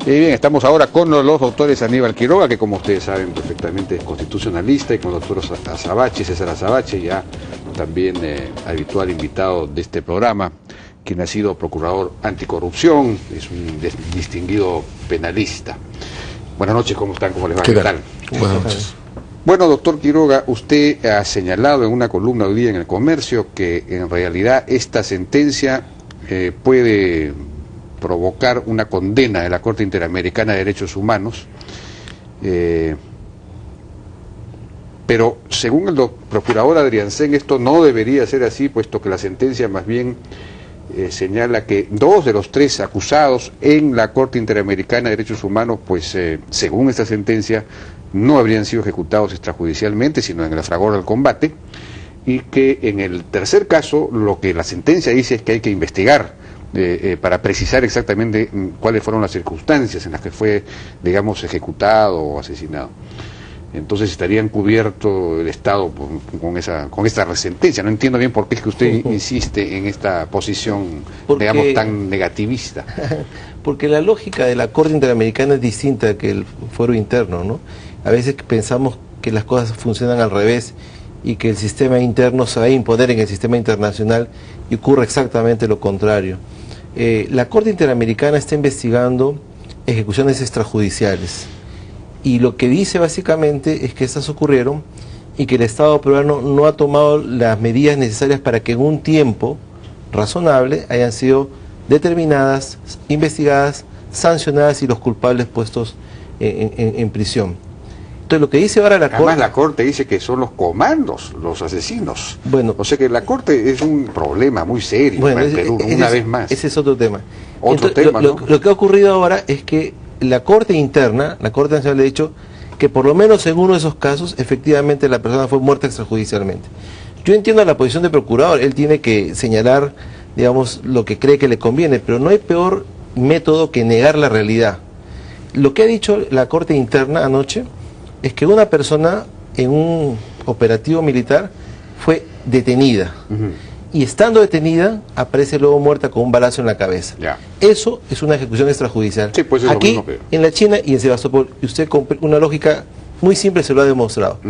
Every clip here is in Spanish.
Bien, estamos ahora con los doctores Aníbal Quiroga, que como ustedes saben perfectamente es constitucionalista, y con el doctor Azabache, César Azabache, ya también habitual invitado de este programa, quien ha sido procurador anticorrupción, es un distinguido penalista. Buenas noches, ¿cómo están? ¿Cómo les va? ¿Qué tal? Buenas noches. Bueno, doctor Quiroga, usted ha señalado en una columna hoy día en El Comercio que en realidad esta sentencia puede provocar una condena de la Corte Interamericana de Derechos Humanos, pero según el procurador Adriancén esto no debería ser así, puesto que la sentencia más bien señala que 2 de los 3 acusados en la Corte Interamericana de Derechos Humanos, pues según esta sentencia, no habrían sido ejecutados extrajudicialmente, sino en el fragor del combate, y que en el tercer caso lo que la sentencia dice es que hay que investigar para precisar exactamente cuáles fueron las circunstancias en las que fue, digamos, ejecutado o asesinado. Entonces estarían cubierto el Estado con esta sentencia. No entiendo bien por qué es que usted insiste en esta posición, digamos, tan negativista. Porque la lógica de la Corte Interamericana es distinta que el fuero interno, ¿no? A veces pensamos que las cosas funcionan al revés y que el sistema interno se va a imponer en el sistema internacional, y ocurre exactamente lo contrario. La Corte Interamericana está investigando ejecuciones extrajudiciales, y lo que dice básicamente es que estas ocurrieron y que el Estado peruano no ha tomado las medidas necesarias para que en un tiempo razonable hayan sido determinadas, investigadas, sancionadas y los culpables puestos en prisión. Entonces lo que dice ahora la Corte... Además la Corte dice que son los comandos, los asesinos. Bueno, o sea que la Corte es un problema muy serio para el Perú, una vez más. Ese es otro tema. Otro Entonces, tema, ¿no? Lo que ha ocurrido ahora es que la Corte Interna, la Corte Nacional, ha dicho que por lo menos en uno de esos casos, efectivamente la persona fue muerta extrajudicialmente. Yo entiendo la posición del procurador, él tiene que señalar, digamos, lo que cree que le conviene, pero no hay peor método que negar la realidad. Lo que ha dicho la Corte Interna anoche es que una persona en un operativo militar fue detenida, y estando detenida aparece luego muerta con un balazo en la cabeza. Ya. Eso es una ejecución extrajudicial. Sí, pues es aquí, lo mismo, en la China y en Sebastopol, y usted con una lógica muy simple se lo ha demostrado.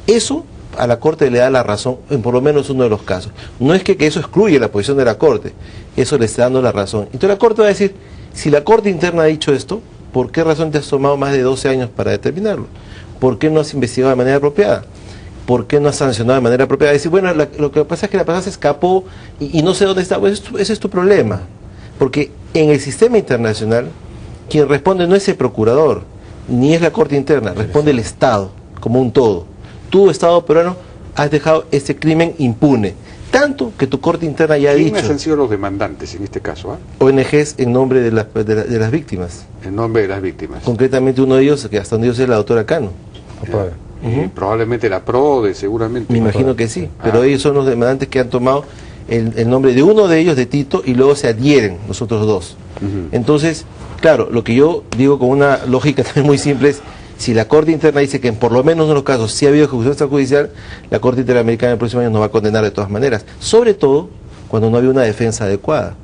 Eso a la Corte le da la razón en por lo menos uno de los casos. No es que eso excluye la posición de la Corte, eso le está dando la razón. Entonces la Corte va a decir, si la Corte Interna ha dicho esto, ¿por qué razón te has tomado más de 12 años para determinarlo? ¿Por qué no has investigado de manera apropiada? ¿Por qué no has sancionado de manera apropiada? Decir, bueno, lo que pasa es que la persona se escapó y no sé dónde está. Pues ese es tu problema. Porque en el sistema internacional, quien responde no es el procurador, ni es la Corte Interna, responde el Estado como un todo. Tú, Estado peruano, has dejado este crimen impune. Tanto que tu Corte Interna ya ha dicho... ¿Quiénes han sido los demandantes en este caso? ONGs en nombre de las víctimas. En nombre de las víctimas. Concretamente uno de ellos, que hasta donde yo sé, es la doctora Cano. Probablemente la PRODE, seguramente. Me imagino que sí, pero ellos son los demandantes que han tomado el nombre de uno de ellos, de Tito, y luego se adhieren los otros dos. Entonces, claro, lo que yo digo con una lógica también muy simple es, si la Corte Interna dice que en por lo menos en los casos sí ha habido ejecución extrajudicial, la Corte Interamericana el próximo año nos va a condenar de todas maneras, sobre todo cuando no había una defensa adecuada.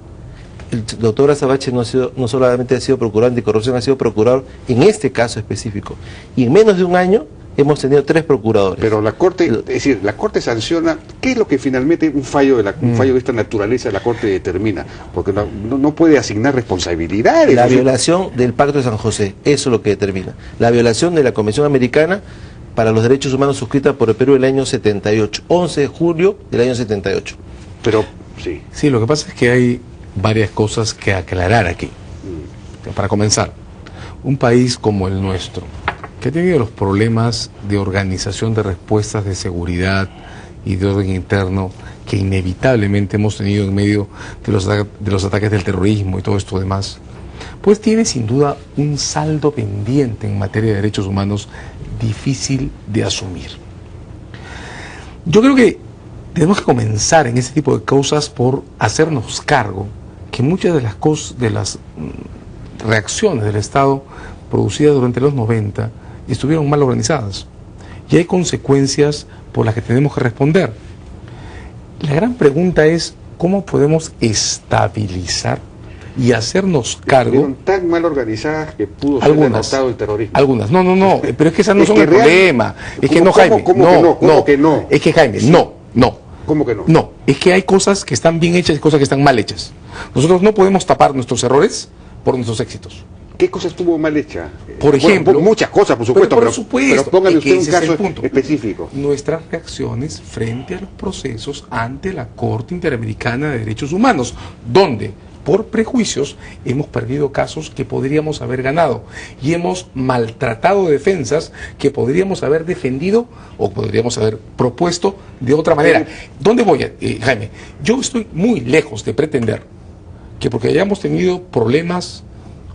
El doctor Azabache no solamente ha sido procurador anticorrupción, ha sido procurador en este caso específico, y en menos de un año hemos tenido 3 procuradores. Pero la Corte, es decir, la Corte sanciona, ¿qué es lo que finalmente un fallo de esta naturaleza la Corte determina? Porque no puede asignar responsabilidades. La violación del Pacto de San José, eso es lo que determina. La violación de la Convención Americana para los Derechos Humanos suscrita por el Perú el año 78, 11 de julio del año 78. Pero, sí. Sí, lo que pasa es que hay varias cosas que aclarar aquí. Para comenzar, un país como el nuestro, que ha tenido los problemas de organización de respuestas de seguridad y de orden interno que inevitablemente hemos tenido en medio de los ataques del terrorismo y todo esto demás, pues tiene sin duda un saldo pendiente en materia de derechos humanos difícil de asumir. Yo creo que tenemos que comenzar en este tipo de cosas por hacernos cargo que muchas de las reacciones del Estado producidas durante los 90 estuvieron mal organizadas y hay consecuencias por las que tenemos que responder. La gran pregunta es cómo podemos estabilizar y hacernos cargo. Fueron tan mal organizadas que pudo ser Algunas, derrotado el terrorismo. algunas, no, pero es que esas no Es son que el real- problema. Es que ¿Cómo- no, Jaime, cómo que no? ¿Cómo que no? Es que Jaime, Sí. no. ¿Cómo que no? No, es que hay cosas que están bien hechas y cosas que están mal hechas. Nosotros no podemos tapar nuestros errores por nuestros éxitos. ¿Qué cosa estuvo mal hecha? Por ejemplo, muchas cosas, por supuesto, por supuesto, pero póngale es que usted un ese es el caso punto. específico. Nuestras reacciones frente a los procesos ante la Corte Interamericana de Derechos Humanos, donde por prejuicios hemos perdido casos que podríamos haber ganado y hemos maltratado defensas que podríamos haber defendido o podríamos haber propuesto de otra manera. ¿Dónde voy, Jaime? Yo estoy muy lejos de pretender que porque hayamos tenido problemas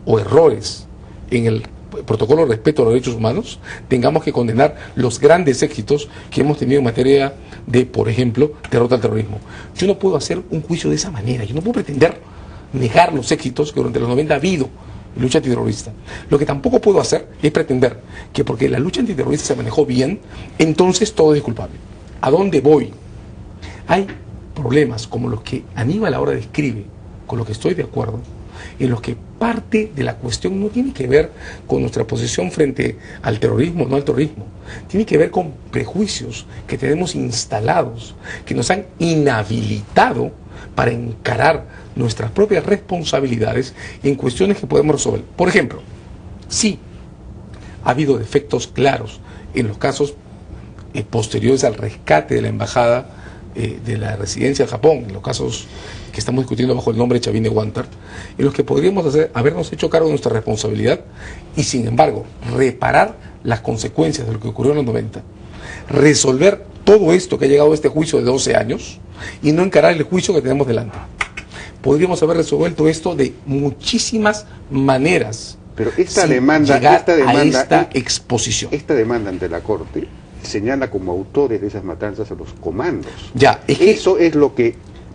o errores en el protocolo de respeto a los derechos humanos, tengamos que condenar los grandes éxitos que hemos tenido en materia de, por ejemplo, derrota al terrorismo. Yo no puedo hacer un juicio de esa manera, yo no puedo pretender negar los éxitos que durante los 90 ha habido en lucha antiterrorista. Lo que tampoco puedo hacer es pretender que porque la lucha antiterrorista se manejó bien, entonces todo es culpable. ¿A dónde voy? Hay problemas como los que Aníbal ahora describe, con los que estoy de acuerdo, en los que parte de la cuestión no tiene que ver con nuestra posición frente al terrorismo o no al terrorismo, tiene que ver con prejuicios que tenemos instalados, que nos han inhabilitado para encarar nuestras propias responsabilidades en cuestiones que podemos resolver. Por ejemplo, sí, ha habido defectos claros en los casos posteriores al rescate de la embajada de la residencia de Japón, en los casos que estamos discutiendo bajo el nombre de Chavine Guantar, en los que podríamos habernos hecho cargo de nuestra responsabilidad y, sin embargo, reparar las consecuencias de lo que ocurrió en los 90, resolver todo esto que ha llegado a este juicio de 12 años y no encarar el juicio que tenemos delante. Podríamos haber resuelto esto de muchísimas maneras. Pero esta sin demanda, llegar esta demanda, a esta exposición. Esta demanda ante la Corte señala como autores de esas matanzas a los comandos. Ya, es que, Eso es lo que,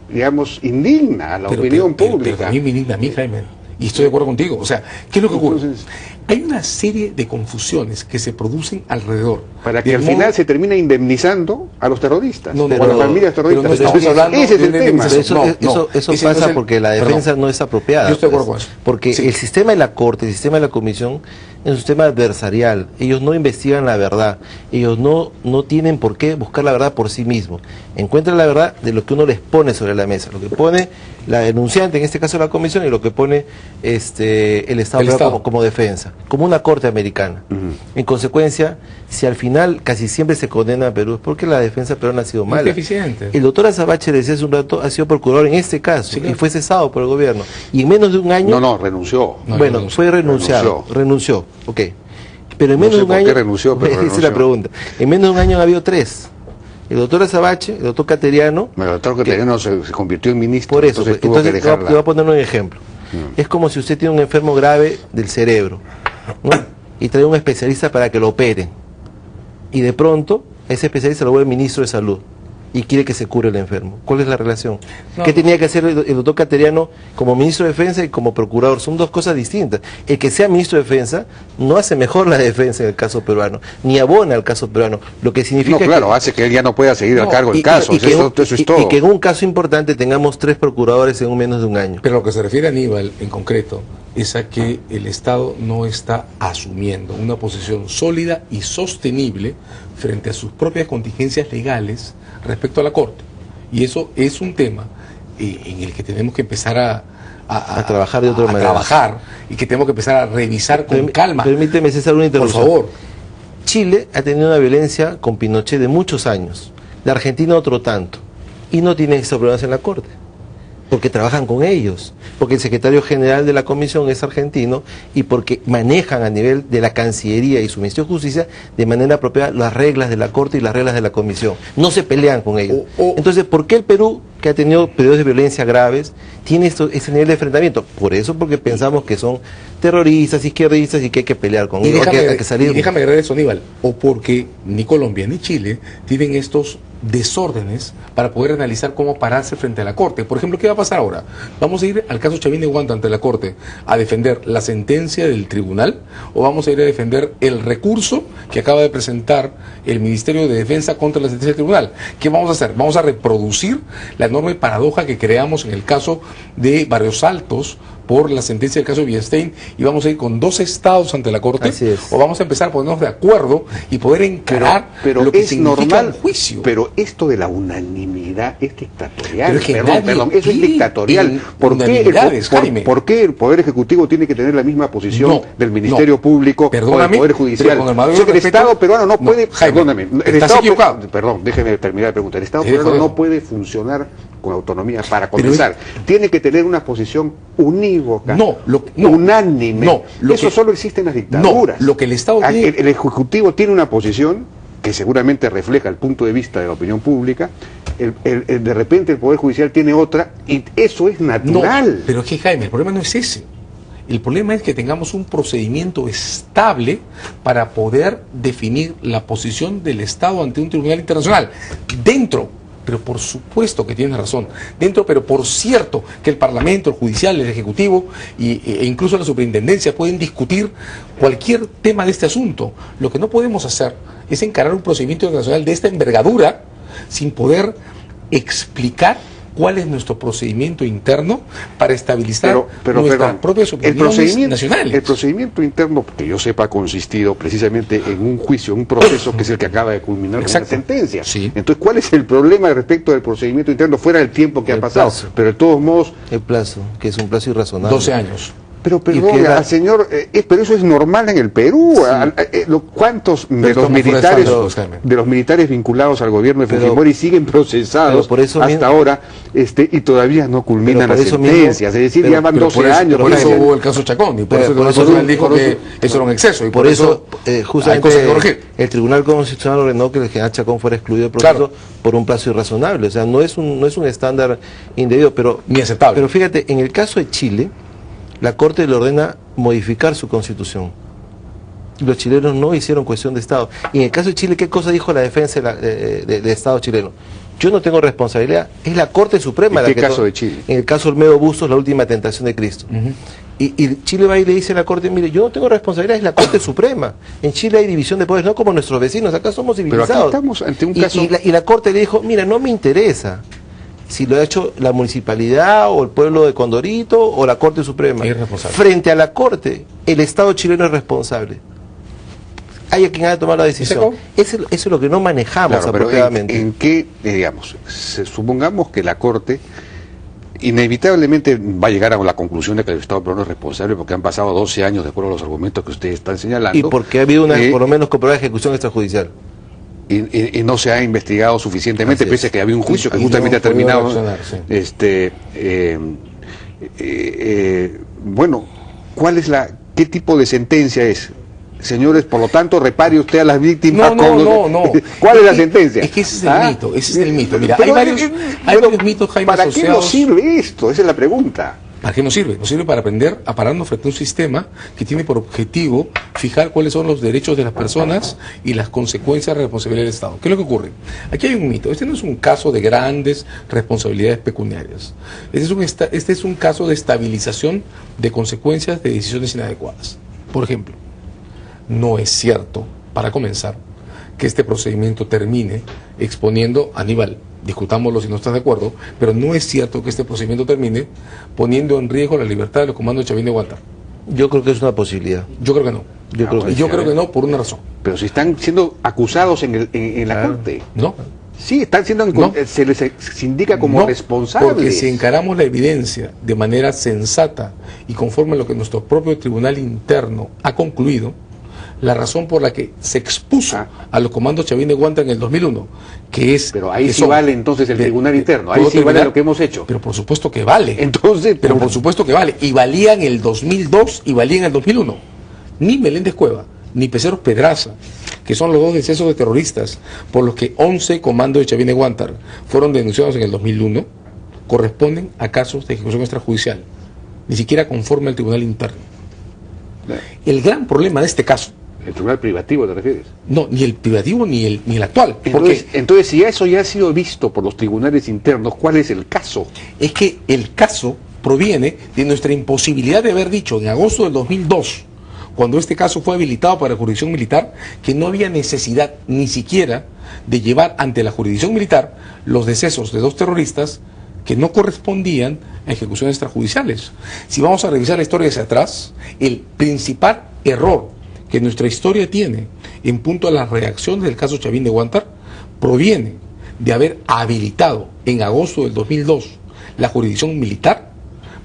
digamos, indigna a la opinión pública. Pero a mí me indigna a mí, Jaime. Y estoy de acuerdo contigo. O sea, ¿qué es lo que ocurre? Entonces, hay una serie de confusiones que se producen alrededor. para que del al modo- final se termine indemnizando a los terroristas, No, no, o a las pero- familias pero terroristas. no estamos Entonces, hablando ese es de el una tema. Pero eso, No, eso ese no pasa es el- porque la defensa perdón. no es apropiada. Yo estoy de pues. acuerdo con eso. Porque Sí. el sistema de la Corte, el sistema de la Comisión, es un sistema adversarial. Ellos no investigan la verdad. Ellos no tienen por qué buscar la verdad por sí mismos. Encuentran la verdad de lo que uno les pone sobre la mesa. Lo que pone la denunciante, en este caso la Comisión, y lo que pone el Estado, El Estado. Como defensa. Como una Corte americana. Ujú. En consecuencia, si al final casi siempre se condena a Perú, es porque la defensa peruana ha sido Muy mala. deficiente. El doctor Azabache, decía hace un rato, ha sido procurador en este caso Sí, claro. y fue cesado por el gobierno. Y en menos de un año, No, renunció. No, bueno, renunció. fue renunciado, renunció, ok. Pero en No menos sé de un por año, qué renunció, pero esa es renunció. la pregunta. En menos de un año han habido 3. El doctor Azabache, el doctor Cateriano, Bueno, el doctor Cateriano se convirtió en ministro, por eso, entonces tuvo que le voy a dejarla. poner un ejemplo. Es como si usted tiene un enfermo grave del cerebro, ¿no? Y trae un especialista para que lo opere. Y de pronto, ese especialista lo vuelve ministro de salud y quiere que se cure el enfermo. ¿Cuál es la relación? No, ¿Qué no. tenía que hacer el doctor Cateriano como ministro de defensa y como procurador? Son dos cosas distintas. El que sea ministro de defensa no hace mejor la defensa en el caso peruano, ni abona al caso peruano. Lo que significa No, claro, hace que él ya no pueda seguir al No, cargo del y caso. que Eso es todo. y que en un caso importante tengamos 3 procuradores en menos de un año. Pero lo que se refiere a Aníbal en concreto es a que el Estado no está asumiendo una posición sólida y sostenible frente a sus propias contingencias legales respecto a la Corte. Y eso es un tema en el que tenemos que empezar a trabajar de otra manera. trabajar y que tenemos que empezar a revisar con calma. Permíteme, César, una Por interrupción. favor. Chile ha tenido una violencia con Pinochet de muchos años. La Argentina otro tanto. Y no tiene esos problemas en la Corte. Porque trabajan con ellos. Porque el secretario general de la Comisión es argentino y porque manejan a nivel de la Cancillería y su Ministerio de Justicia de manera apropiada las reglas de la Corte y las reglas de la Comisión. No se pelean con ellos. Entonces, ¿por qué el Perú, que ha tenido periodos de violencia graves, tiene ese nivel de enfrentamiento? Por eso, porque pensamos que son terroristas, izquierdistas y que hay que pelear con Y ellos. déjame, Hay que salir. y déjame agregar eso, Aníbal, o porque ni Colombia ni Chile tienen estos desórdenes para poder analizar cómo pararse frente a la Corte. Por ejemplo, ¿qué va a pasar ahora? ¿Vamos a ir al caso Chavine Guanta ante la Corte a defender la sentencia del tribunal o vamos a ir a defender el recurso que acaba de presentar el Ministerio de Defensa contra la sentencia del tribunal? ¿Qué vamos a hacer? Vamos a reproducir la enorme paradoja que creamos en el caso de Barrios Altos por la sentencia del caso Weinstein y vamos a ir con 2 estados ante la Corte, o vamos a empezar a ponernos de acuerdo y poder encarar pero lo que es significa normal, un juicio. Pero esto de la unanimidad es dictatorial. Pero es que Perdón, eso es dictatorial. ¿Por qué el Poder Ejecutivo tiene que tener la misma posición del Ministerio Público o del Poder Judicial? El Estado peruano no puede... Perdóname. Estás equivocado. Perdón, déjeme terminar de preguntar. El Estado peruano no puede funcionar con autonomía para comenzar. Tiene que tener una posición unívoca, unánime. Eso solo existe en las dictaduras. Lo que el Estado tiene... El Ejecutivo tiene una posición que seguramente refleja el punto de vista de la opinión pública, de repente el Poder Judicial tiene otra, y eso es natural. No, pero es que, Jaime, el problema no es ese. El problema es que tengamos un procedimiento estable para poder definir la posición del Estado ante un tribunal internacional. Pero por supuesto que tienes razón, pero por cierto que el Parlamento, el Judicial, el Ejecutivo e incluso la Superintendencia pueden discutir cualquier tema de este asunto. Lo que no podemos hacer es encarar un procedimiento internacional de esta envergadura sin poder explicar cuál es nuestro procedimiento interno para estabilizar nuestras propias opiniones nacionales. El procedimiento interno, que yo sepa, ha consistido precisamente en un juicio, un proceso que es el que acaba de culminar con una sentencia. Sí. Entonces, ¿cuál es el problema respecto del procedimiento interno fuera del tiempo que ha pasado? Plazo. Pero de todos modos... El plazo, que es un plazo irrazonable. 12 años. Pero perdón, al señor, pero eso es normal en el Perú. Sí. ¿Cuántos de los militares vinculados al gobierno de Fujimori siguen procesados hasta ahora y todavía no culminan las sentencias? Es decir, ya van 12 años. Por eso hubo el caso Chacón, y por eso el Tribunal dijo que eso era un exceso. Y por eso justamente el Tribunal Constitucional ordenó que el general Chacón fuera excluido del proceso por un plazo irrazonable. O sea, no es un estándar indebido, ni aceptable. Pero fíjate, en el caso de Chile, la Corte le ordena modificar su constitución. Los chilenos no hicieron cuestión de Estado. Y en el caso de Chile, ¿qué cosa dijo la defensa del Estado chileno? Yo no tengo responsabilidad, es la Corte Suprema. ¿En qué caso de Chile? En el caso de Olmedo Bustos, la última tentación de Cristo. Y Chile va y le dice a la Corte, mire, yo no tengo responsabilidad, es la Corte Suprema. En Chile hay división de poderes, no como nuestros vecinos, acá somos civilizados. Pero aquí estamos ante un caso... Y la Corte le dijo, mira, no me interesa si lo ha hecho la municipalidad o el pueblo de Condorito o la Corte Suprema. Frente a la Corte, el Estado chileno es responsable. Hay a quien ha de tomar la decisión. Eso es lo que no manejamos apropiadamente. ¿En qué, digamos, supongamos que la Corte inevitablemente va a llegar a la conclusión de que el Estado peruano es responsable porque han pasado 12 años después de los argumentos que ustedes están señalando? Y porque ha habido por lo menos comprobada ejecución extrajudicial. Y no se ha investigado suficientemente, pese a que había un juicio que justamente ha terminado. Bueno, ¿qué tipo de sentencia es? Señores, por lo tanto, repare usted a las víctimas. No. ¿Cuál es la sentencia? Es que ese es el mito, Mira, hay varios mitos, Jaime, ¿para qué nos sirve esto? Esa es la pregunta. ¿Para qué nos sirve? Nos sirve para aprender a pararnos frente a un sistema que tiene por objetivo fijar cuáles son los derechos de las personas y las consecuencias de la responsabilidad del Estado. ¿Qué es lo que ocurre? Aquí hay un mito. Este no es un caso de grandes responsabilidades pecuniarias. Este es un caso de estabilización de consecuencias de decisiones inadecuadas. Por ejemplo, no es cierto, para comenzar, que este procedimiento termine exponiendo a Aníbal. Discutámoslo si no estás de acuerdo, pero no es cierto que este procedimiento termine poniendo en riesgo la libertad de los comandos de Chavín de Huántar. Yo creo que es una posibilidad. Yo creo que no. Yo creo que no por una razón. Pero si están siendo acusados en la Corte. No. Sí, están siendo se les indica como responsables. Porque si encaramos la evidencia de manera sensata y conforme a lo que nuestro propio tribunal interno ha concluido, la razón por la que se expuso a los comandos Chavín de Huántar en el 2001, que es... Pero ahí sí vale entonces el tribunal interno, ahí sí vale lo que hemos hecho. Pero por supuesto que vale. Entonces... Pero por supuesto que vale. Y valía en el 2002 y valía en el 2001. Ni Meléndez Cueva, ni Peceros Pedraza, que son los dos decesos de terroristas por los que 11 comandos de Chavín de Huántar fueron denunciados en el 2001, corresponden a casos de ejecución extrajudicial. Ni siquiera conforme al tribunal interno. El gran problema de este caso... ¿El tribunal privativo te refieres? No, ni el privativo ni el actual. Entonces, si eso ya ha sido visto por los tribunales internos, ¿cuál es el caso? Es que el caso proviene de nuestra imposibilidad de haber dicho en agosto del 2002, cuando este caso fue habilitado para la jurisdicción militar, que no había necesidad ni siquiera de llevar ante la jurisdicción militar los decesos de 2 terroristas que no correspondían a ejecuciones extrajudiciales. Si vamos a revisar la historia hacia atrás, el principal error que nuestra historia tiene en punto a las reacciones del caso Chavín de Huántar proviene de haber habilitado en agosto del 2002 la jurisdicción militar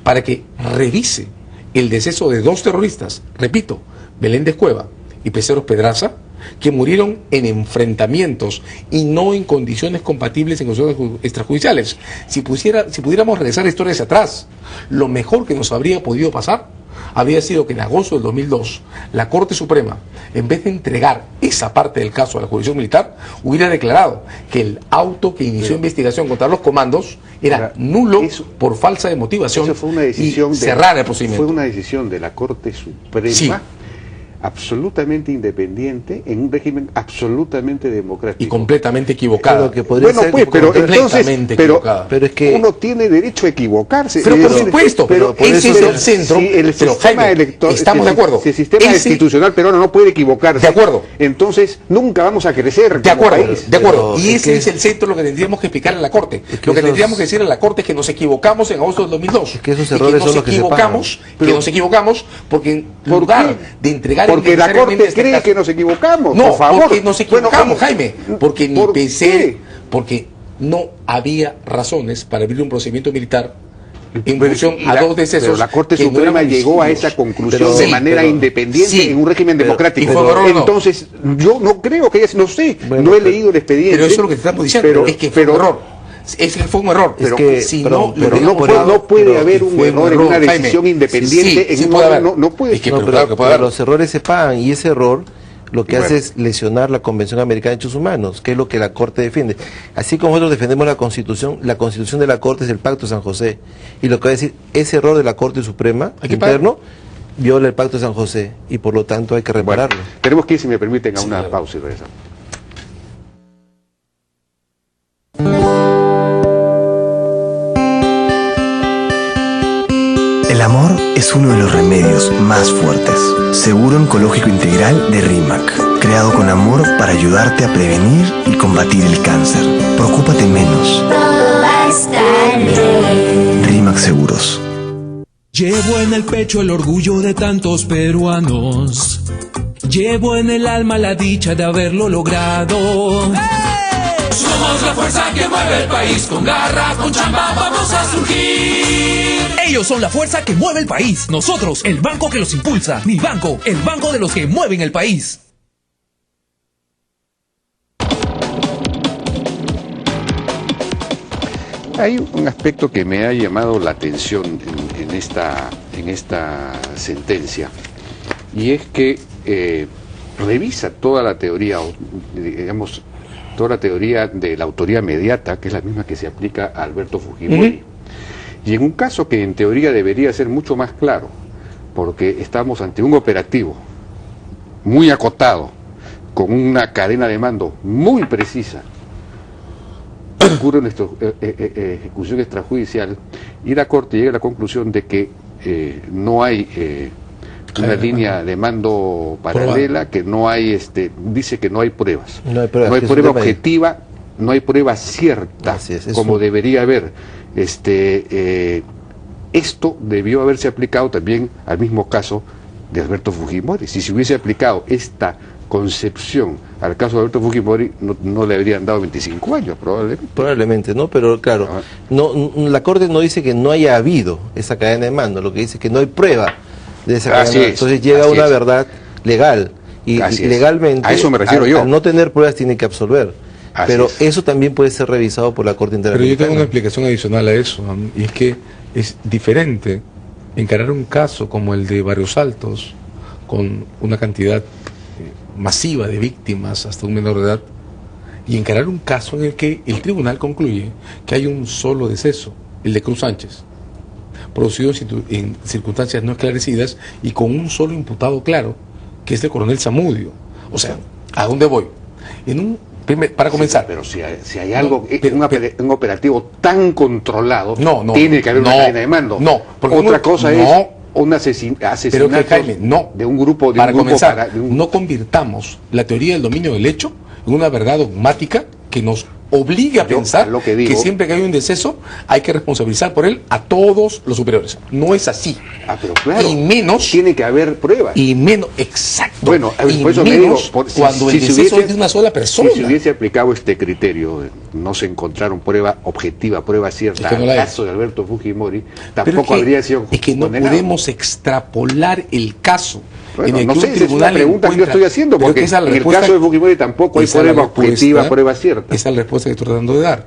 para que revise el deceso de 2 terroristas, repito, Meléndez Cueva y Peceros Pedraza, que murieron en enfrentamientos y no en condiciones compatibles en condiciones extrajudiciales. Si pudiéramos regresar la historia hacia atrás, lo mejor que nos habría podido pasar habría sido que en agosto del 2002 la Corte Suprema, en vez de entregar esa parte del caso a la jurisdicción militar, hubiera declarado que el auto que inició investigación contra los comandos era nulo por falsa de motivación. Eso fue una decisión y cerrar el procedimiento. Fue una decisión de la Corte Suprema, sí, absolutamente independiente, en un régimen absolutamente democrático. Y completamente equivocada. Pero es que uno tiene derecho a equivocarse. Pero por supuesto, pero ese es el centro. Si el sistema electoral, estamos de acuerdo. Si el sistema institucional peruano no puede equivocarse, de acuerdo, entonces nunca vamos a crecer. De acuerdo, país. De acuerdo. Y ese es el centro, lo que tendríamos que explicar en la Corte. Lo que tendríamos que decir en la Corte es que nos equivocamos en agosto del 2002. Es que esos errores son los que se pagan. Que nos equivocamos porque en lugar de entregar porque la Corte cree que nos equivocamos. No, por favor. porque nos equivocamos, Jaime. Porque ni pensé, porque no había razones para abrir un procedimiento militar en función a 2 decesos. Pero la Corte Suprema llegó a esa conclusión de manera independiente en un régimen democrático. Entonces, yo no creo que no sé, no he leído el expediente. Pero eso es lo que te estamos diciendo, es que fue un error. Ese fue un error, pero que, si no puede haber un error en una decisión independiente. No puede. Pero los errores se pagan, y ese error lo que hace es lesionar la Convención Americana de Derechos Humanos, que es lo que la Corte defiende. Así como nosotros defendemos la Constitución de la Corte es el Pacto de San José, y lo que va a decir, ese error de la Corte Suprema interno viola el Pacto de San José, y por lo tanto hay que repararlo. Tenemos que ir, si me permiten, a una pausa y regresamos. El amor es uno de los remedios más fuertes. Seguro Oncológico Integral de RIMAC. Creado con amor para ayudarte a prevenir y combatir el cáncer. Preocúpate menos. Todo va a estar bien. RIMAC Seguros. Llevo en el pecho el orgullo de tantos peruanos. Llevo en el alma la dicha de haberlo logrado. Somos la fuerza que mueve el país, con garra, con chamba vamos a surgir. Ellos son la fuerza que mueve el país. Nosotros, el banco que los impulsa. Mi banco, el banco de los que mueven el país. Hay un aspecto que me ha llamado la atención en esta sentencia, y es que revisa toda la teoría, digamos, toda la teoría de la autoría mediata, que es la misma que se aplica a Alberto Fujimori. Y en un caso que en teoría debería ser mucho más claro, porque estamos ante un operativo muy acotado, con una cadena de mando muy precisa, ocurre una ejecución extrajudicial, y la Corte llega a la conclusión de que no hay una línea de mando paralela, que no hay, dice que no hay pruebas. No hay prueba objetiva, no hay prueba cierta, como debería haber. Esto debió haberse aplicado también al mismo caso de Alberto Fujimori. Si se hubiese aplicado esta concepción al caso de Alberto Fujimori, no le habrían dado 25 años, probablemente. Probablemente, ¿no? Pero claro, la Corte no dice que no haya habido esa cadena de mando, lo que dice es que no hay prueba de esa cadena de mando. Entonces llega a una verdad legal, y legalmente, a eso me refiero yo. Al no tener pruebas tiene que absolver. Pero eso también puede ser revisado por la Corte Interamericana. Pero yo tengo una explicación adicional a eso, y es que es diferente encarar un caso como el de Barrios Altos, con una cantidad masiva de víctimas hasta un menor de edad, y encarar un caso en el que el tribunal concluye que hay un solo deceso, el de Cruz Sánchez, producido en circunstancias no esclarecidas y con un solo imputado claro, que es el coronel Zamudio. O sea, ¿a dónde voy? Para comenzar. Pero si hay algo, un operativo tan controlado, tiene que haber una cadena de mando. Otra cosa es un asesinato de un grupo. No convirtamos la teoría del dominio del hecho en una verdad dogmática que nos obligue a Yo, pensar lo que digo- que siempre que hay un deceso hay que responsabilizar por él a todos los superiores. No es así. Pero claro, Y menos, tiene que haber pruebas. y menos, exacto. Bueno, y por eso me digo, menos si- cuando si el se deceso hubiese- es de una sola persona. Si se hubiese aplicado este criterio, no se encontraron prueba objetiva, prueba cierta, Es que no la al hay. caso de Alberto Fujimori, Pero tampoco habría sido es que no condenado. podemos extrapolar el caso. Bueno, en el no que sé, un esa es una tribunal pregunta que yo encuentra- estoy haciendo, pero porque que esa es la en el respuesta- caso de Fujimori tampoco hay esa es la prueba respuesta- objetiva, prueba cierta. Esa es la respuesta que estoy tratando de dar.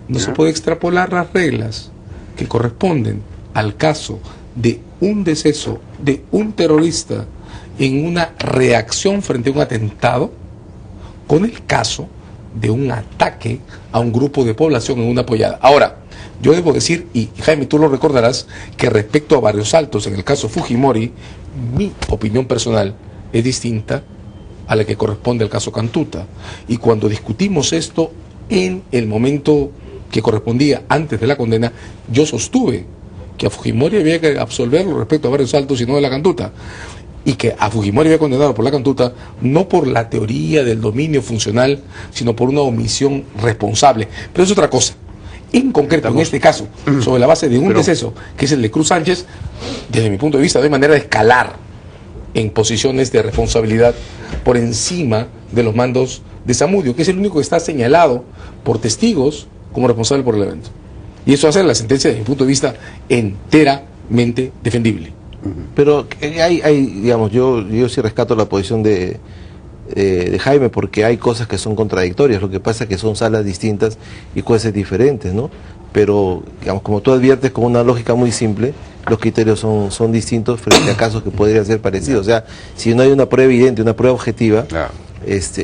No Ya. se puede extrapolar las reglas que corresponden al caso de un deceso de un terrorista en una reacción frente a un atentado con el caso de un ataque a un grupo de población en una pollada. Ahora, yo debo decir, y Jaime, tú lo recordarás, que respecto a Barrios Altos, en el caso Fujimori, mi opinión personal es distinta a la que corresponde al caso Cantuta. Y cuando discutimos esto en el momento que correspondía antes de la condena, yo sostuve que a Fujimori había que absolverlo respecto a Barrios Altos y no de la Cantuta. Y que a Fujimori había condenado por la Cantuta no por la teoría del dominio funcional, sino por una omisión responsable. Pero es otra cosa. En concreto, en este caso, sobre la base de un Pero- deceso, que es el de Cruz Sánchez, desde mi punto de vista, no hay manera de escalar en posiciones de responsabilidad por encima de los mandos de Zamudio, que es el único que está señalado por testigos como responsable por el evento. Y eso hace la sentencia, desde mi punto de vista, enteramente defendible. Pero digamos, yo sí rescato la posición de Jaime, porque hay cosas que son contradictorias. Lo que pasa es que son salas distintas y jueces diferentes, ¿no? Pero, digamos, como tú adviertes, con una lógica muy simple, los criterios son distintos frente a casos que podrían ser parecidos. O sea, si no hay una prueba evidente, una prueba objetiva, Claro.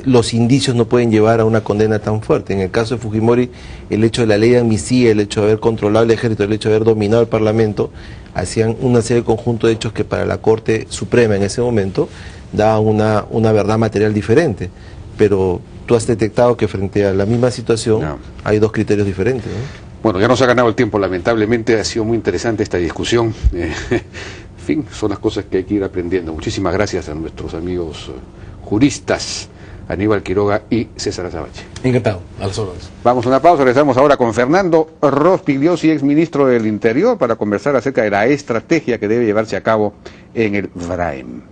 los indicios no pueden llevar a una condena tan fuerte. En el caso de Fujimori, el hecho de la ley de amnistía, el hecho de haber controlado el ejército, el hecho de haber dominado el Parlamento, hacían una serie de conjuntos de hechos que para la Corte Suprema en ese momento daban una verdad material diferente. Pero tú has detectado que frente a la misma situación No. hay dos criterios diferentes, ¿no? Bueno, ya nos ha ganado el tiempo, lamentablemente ha sido muy interesante esta discusión. En fin, son las cosas que hay que ir aprendiendo. Muchísimas gracias a nuestros amigos juristas, Aníbal Quiroga y César Azabache. Encantado, a las órdenes. Vamos a una pausa, regresamos ahora con Fernando Rospigliosi, ex ministro del Interior, para conversar acerca de la estrategia que debe llevarse a cabo en el VRAEM.